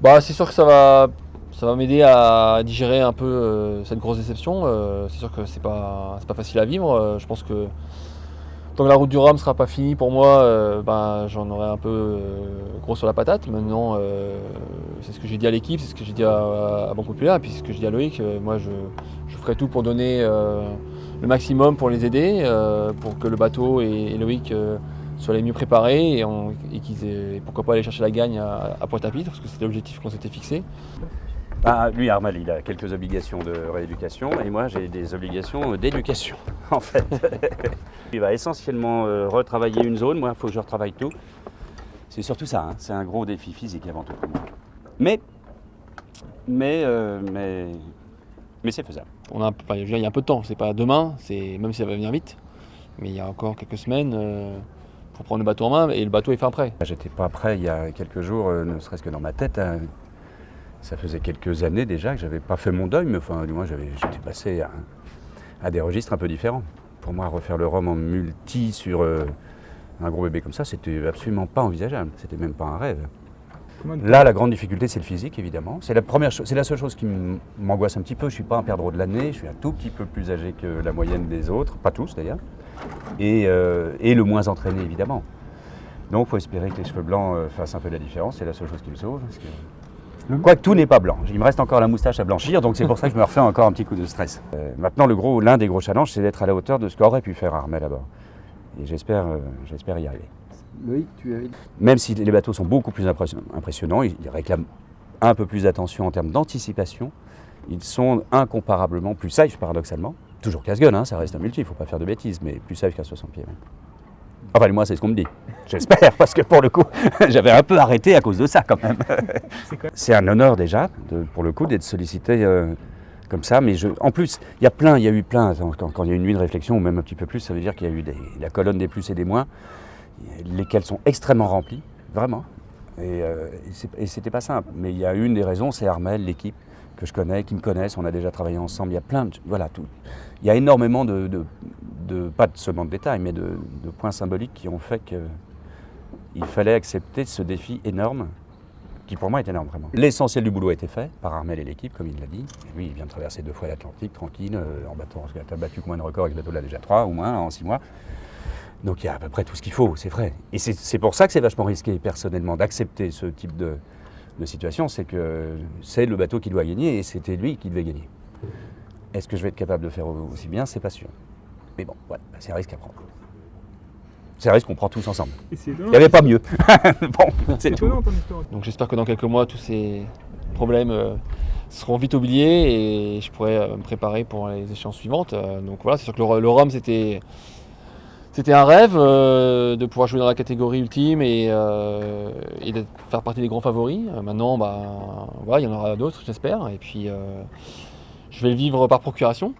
Bah, c'est sûr que ça va m'aider à digérer un peu cette grosse déception. C'est sûr que c'est pas facile à vivre. Je pense que tant que la route du Rhum sera pas finie pour moi, ben, j'en aurai un peu gros sur la patate. Maintenant, c'est ce que j'ai dit à l'équipe, c'est ce que j'ai dit à Banque Populaire, et puis ce que j'ai dit à Loïc. Moi, je ferai tout pour donner le maximum pour les aider, pour que le bateau et Loïc soient les mieux préparés et qu'ils aient, pourquoi pas aller chercher la gagne à Pointe-à-Pitre, parce que c'était l'objectif qu'on s'était fixé. Ah, lui, Armel, il a quelques obligations de rééducation et moi, j'ai des obligations d'éducation, en fait. Il va essentiellement retravailler une zone. Moi, il faut que je retravaille tout. C'est surtout ça, hein. C'est un gros défi physique avant tout pour moi. Mais c'est faisable. Enfin, je veux dire, il y a un peu de temps, c'est pas demain, même si ça va venir vite, mais il y a encore quelques semaines pour prendre le bateau en main, et le bateau est fin prêt. J'étais pas prêt il y a quelques jours, ne serait-ce que dans ma tête, hein. Ça faisait quelques années déjà que j'avais pas fait mon deuil, mais enfin, du moins, j'étais passé à des registres un peu différents. Pour moi, refaire le Rhum en multi sur un gros bébé comme ça, c'était absolument pas envisageable. C'était même pas un rêve. Là, la grande difficulté, c'est le physique, évidemment. C'est la seule chose qui m'angoisse un petit peu. Je suis pas un perdreau de l'année, je suis un tout petit peu plus âgé que la moyenne des autres, pas tous d'ailleurs, et le moins entraîné, évidemment. Donc, il faut espérer que les cheveux blancs fassent un peu la différence. C'est la seule chose qui me sauve. Quoique tout n'est pas blanc. Il me reste encore la moustache à blanchir, donc c'est pour ça que je me refais encore un petit coup de stress. Maintenant, l'un des gros challenges, c'est d'être à la hauteur de ce qu'aurait pu faire Armel à bord. Et j'espère y arriver. Loïc, tu avais... Même si les bateaux sont beaucoup plus impressionnants, ils réclament un peu plus d'attention en termes d'anticipation. Ils sont incomparablement plus safe, paradoxalement. Toujours casse-gueule, hein, ça reste un multi, il ne faut pas faire de bêtises, mais plus safe qu'à 60 pieds. Même. Enfin, moi, c'est ce qu'on me dit. J'espère, parce que pour le coup, j'avais un peu arrêté à cause de ça, quand même. C'est un honneur, déjà, pour le coup, d'être sollicité comme ça. Mais en plus, il y a eu plein, quand il y a une nuit de réflexion, ou même un petit peu plus, ça veut dire qu'il y a eu la colonne des plus et des moins, lesquelles sont extrêmement remplies, vraiment. Et c'était pas simple. Mais il y a une des raisons, c'est Armel, l'équipe que je connais, qui me connaissent, on a déjà travaillé ensemble. Il y a plein de... Voilà, tout. Il y a énormément pas seulement de détails, mais de points symboliques qui ont fait qu'il fallait accepter ce défi énorme, qui pour moi est énorme vraiment. L'essentiel du boulot a été fait par Armel et l'équipe, comme il l'a dit. Et lui, il vient de traverser 2 fois l'Atlantique, tranquille, en bateau. Il a battu combien de records avec ce bateau-là déjà 3 ou moins en 6 mois. Donc il y a à peu près tout ce qu'il faut, c'est vrai. Et c'est pour ça que c'est vachement risqué, personnellement, d'accepter ce type de situation. C'est que c'est le bateau qui doit gagner et c'était lui qui devait gagner. Est-ce que je vais être capable de faire aussi bien? C'est pas sûr. Mais bon, voilà, c'est un risque à prendre. C'est un risque qu'on prend tous ensemble. Il n'y avait pas mieux. Bon, c'est tout. Donc j'espère que dans quelques mois, tous ces problèmes seront vite oubliés et je pourrai me préparer pour les échéances suivantes. Donc voilà, c'est sûr que le Rhum, c'était un rêve de pouvoir jouer dans la catégorie ultime et de faire partie des grands favoris. Maintenant, voilà, il y en aura d'autres, j'espère. Et puis, je vais le vivre par procuration.